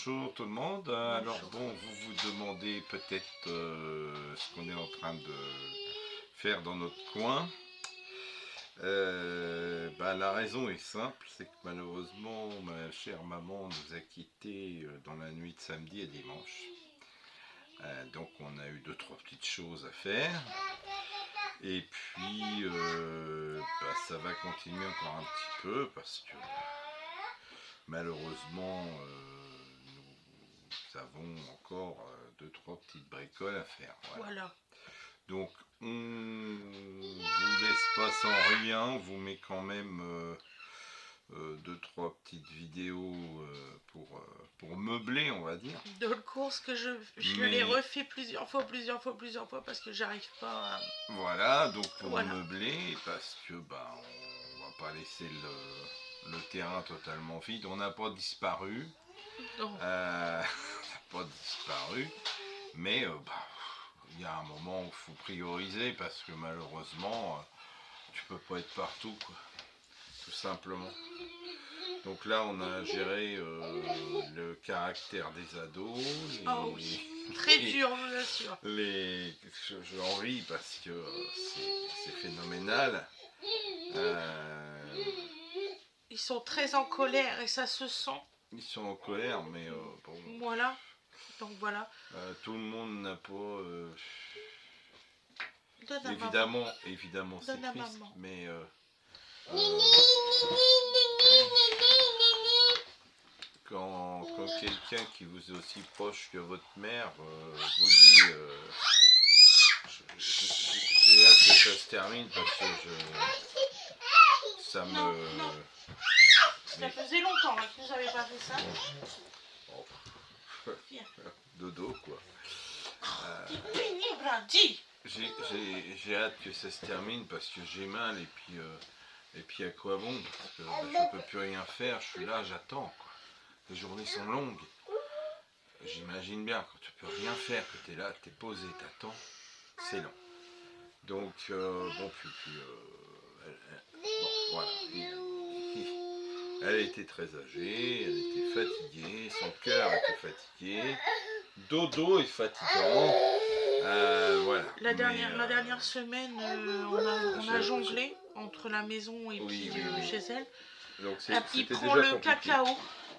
bonjour tout le monde. Alors bon, vous vous demandez peut-être ce qu'on est en train de faire dans notre coin. La raison est simple, c'est que malheureusement ma chère maman nous a quittés dans la nuit de samedi à dimanche. Donc on a eu 2-3 petites choses à faire. Et puis ça va continuer encore un petit peu parce que malheureusement nous avons encore 2-3 petites bricoles à faire. Voilà. Donc on vous laisse pas sans rien, on vous met quand même 2-3 petites vidéos pour meubler, on va dire. De course que je l'ai refait plusieurs fois parce que j'arrive pas à... Voilà, donc pour meubler, parce que on va pas laisser le terrain totalement vide. On n'a pas disparu. Non. On n'a pas disparu, mais il y a un moment où il faut prioriser parce que malheureusement tu peux pas être partout, quoi, tout simplement. Donc là on a géré le caractère des ados. Très dur, je vous assure. J'en ris parce que c'est phénoménal. Ils sont très en colère et ça se sent. Ils sont en colère, mais bon. Voilà. Donc voilà. Tout le monde n'a pas. Évidemment, c'est triste, mais quand quelqu'un qui vous est aussi proche que votre mère vous dit j'ai hâte que ça se termine parce que ça me... Non. Ça faisait longtemps que j'avais pas fait ça. Dodo, quoi. Dis. J'ai hâte que ça se termine parce que j'ai mal et puis à quoi bon, parce que je peux plus rien faire, je suis là, j'attends, quoi. Les journées sont longues. J'imagine bien, quand tu peux rien faire, que tu es là, tu es posé, t'attends, c'est long. Donc, voilà. Elle était très âgée, elle était fatiguée, son cœur était fatigué, Dodo est fatigant. Voilà. La dernière semaine, on a jonglé entre la maison et puis chez elle. Donc il prend le cacao.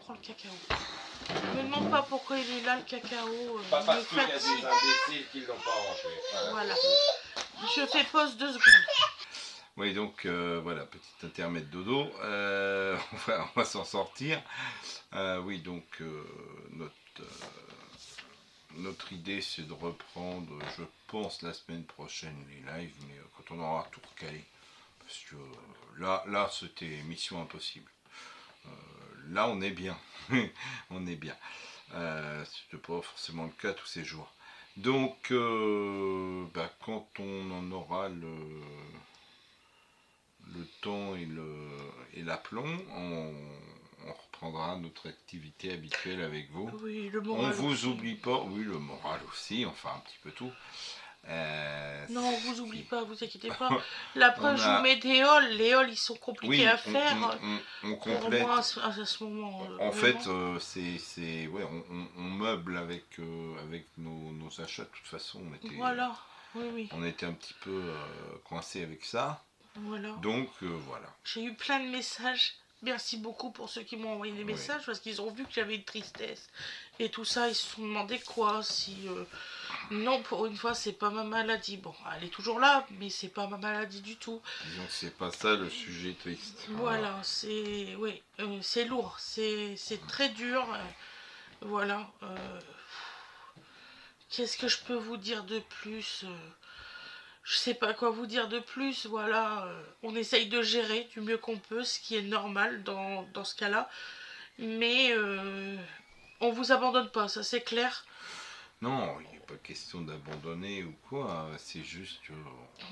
Ne me demande pas pourquoi il est là, le cacao. Pas parce qu'il y a des imbéciles qui ne l'ont pas rangé. Voilà. Je fais pause 2 secondes. Oui, donc voilà, petit intermède dodo. On va s'en sortir. Oui, donc notre idée, c'est de reprendre, je pense, la semaine prochaine les lives, mais quand on aura tout recalé. Parce que là c'était mission impossible. Là, on est bien. On est bien. C'était pas forcément le cas tous ces jours. Donc, quand on en aura le temps et l'aplomb, on reprendra notre activité habituelle avec vous. Oui, le moral. On vous oublie pas. Oui, le moral aussi, enfin un petit peu tout. Non, on vous oublie pas, vous inquiétez pas. La preuve, je vous mets des halls. Les halls, ils sont compliqués à faire. On complète. Pour moi, à ce moment. En fait, on meuble avec nos achats. De toute façon, on était un petit peu coincé avec ça. Voilà. Donc, voilà. J'ai eu plein de messages. Merci beaucoup pour ceux qui m'ont envoyé des messages parce qu'ils ont vu que j'avais une tristesse et tout ça. Ils se sont demandé quoi si non, pour une fois c'est pas ma maladie. Bon, elle est toujours là, mais c'est pas ma maladie du tout. Disons que c'est pas ça le sujet triste. Voilà, c'est c'est lourd, c'est très dur. Voilà. Qu'est-ce que je peux vous dire de plus? Je sais pas quoi vous dire de plus, voilà, on essaye de gérer du mieux qu'on peut, ce qui est normal dans ce cas-là, mais on vous abandonne pas, ça c'est clair. Non, il n'est pas question d'abandonner ou quoi, c'est juste que...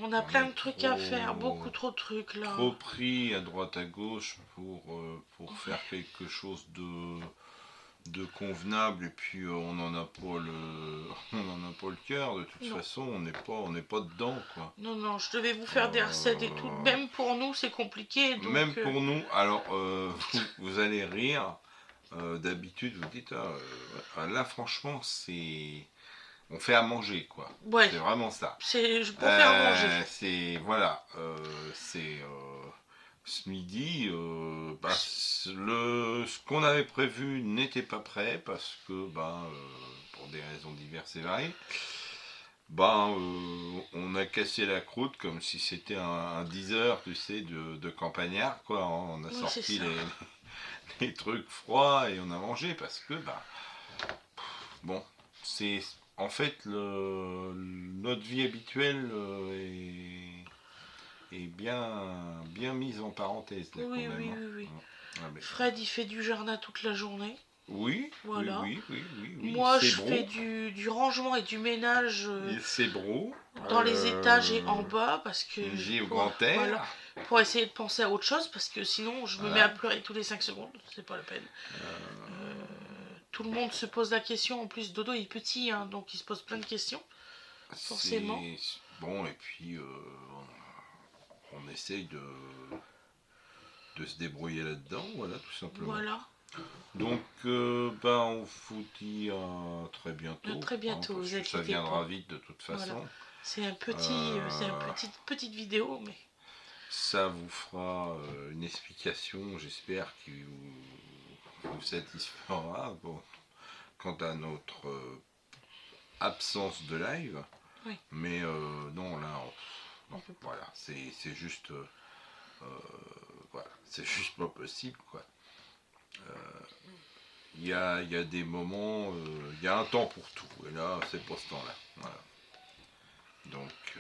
On a plein de trucs à faire, beaucoup trop de trucs là. Trop pris à droite à gauche pour faire quelque chose de convenable et puis on n'en a pas le cœur. De toute façon, on n'est pas dedans, quoi. Non, je devais vous faire des recettes et tout. Même pour nous, c'est compliqué. Donc, même pour nous, alors vous allez rire. d'habitude, vous dites, là franchement, on fait à manger, quoi. Ouais. C'est vraiment ça. C'est pour faire manger. Voilà, ce midi, ce qu'on avait prévu n'était pas prêt parce que, pour des raisons diverses et variées, on a cassé la croûte comme si c'était un 10 heures, tu sais, de campagnard, quoi. On a sorti les trucs froids et on a mangé parce que, bon, c'est en fait notre vie habituelle est bien mise en parenthèse là, Oui, quand même. oui. Ah, mais... Fred, il fait du jardin toute la journée. Oui, voilà. oui. Moi, je fais du rangement et du ménage c'est bro. dans les étages et en bas parce que Une vie au grand air. Voilà, pour essayer de penser à autre chose parce que sinon je me mets à pleurer tous les 5 secondes, c'est pas la peine. Tout le monde se pose la question, en plus Dodo est petit, hein, donc il se pose plein de questions, forcément. Bon, et puis on essaye de se débrouiller là-dedans, voilà, tout simplement. Voilà. Donc, on vous dit à très bientôt. À très bientôt, vous inquiétez pas. Ça viendra vite de toute façon. Voilà. C'est une petite vidéo, mais... Ça vous fera une explication, j'espère, qui vous satisfera quant à notre absence de live. Oui. Mais non, là, voilà, c'est juste... voilà, c'est juste pas possible, quoi. Il y a des moments, il y a un temps pour tout, et là, c'est pas ce temps-là. Voilà. Donc,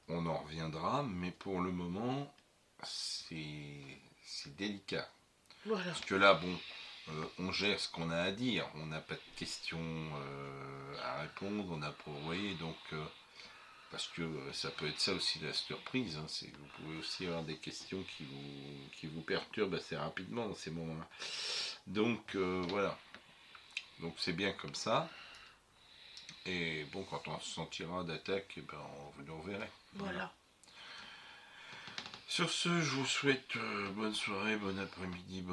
on en reviendra, mais pour le moment, c'est délicat. Voilà. Parce que là, on gère ce qu'on a à dire, on n'a pas de questions à répondre, on n'a pas envoyé, donc... parce que ça peut être ça aussi la surprise, hein, vous pouvez aussi avoir des questions qui vous perturbent assez rapidement dans ces moments-là. Donc voilà, donc c'est bien comme ça. Et bon, quand on se sentira d'attaque, vous nous reverrez. Voilà. Sur ce, je vous souhaite bonne soirée, bon après-midi,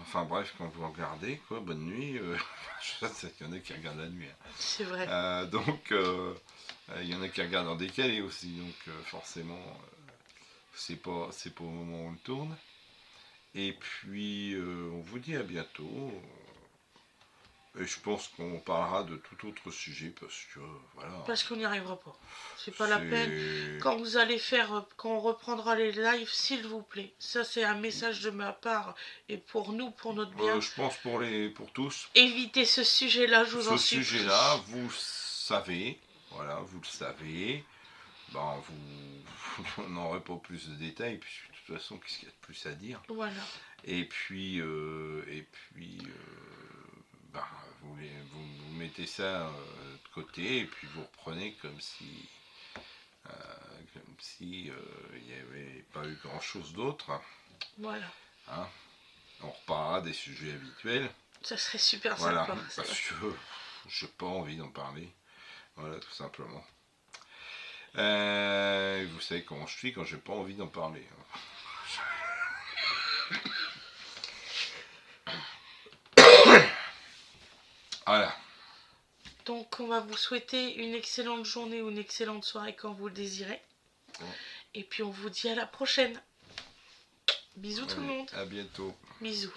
enfin bref, quand vous regardez, quoi, bonne nuit. Je sais qu'il y en a qui regardent la nuit. Hein. C'est vrai. Donc... il y en a qui regardent en décalé aussi, donc forcément, c'est pas au moment où on le tourne. Et puis, on vous dit à bientôt. Et je pense qu'on parlera de tout autre sujet parce que, voilà. Parce qu'on n'y arrivera pas. C'est pas la peine. Quand on reprendra les lives, s'il vous plaît. Ça, c'est un message de ma part et pour nous, pour notre bien. Je pense pour tous. Évitez ce sujet-là, je vous en supplie. Ce sujet-là, vous savez. Voilà, vous le savez. Vous n'aurez pas plus de détails, puis de toute façon, qu'est-ce qu'il y a de plus à dire. Voilà. Et puis vous mettez ça de côté, et puis vous reprenez comme si il n'y avait pas eu grand-chose d'autre. Voilà. Hein, on reparlera des sujets habituels. Ça serait super sympa. Parce que j'ai pas envie d'en parler. Voilà, tout simplement. Vous savez comment je suis quand j'ai pas envie d'en parler. Voilà. Donc on va vous souhaiter une excellente journée ou une excellente soirée quand vous le désirez. Bon. Et puis on vous dit à la prochaine. Bisous tout le monde. À bientôt. Bisous.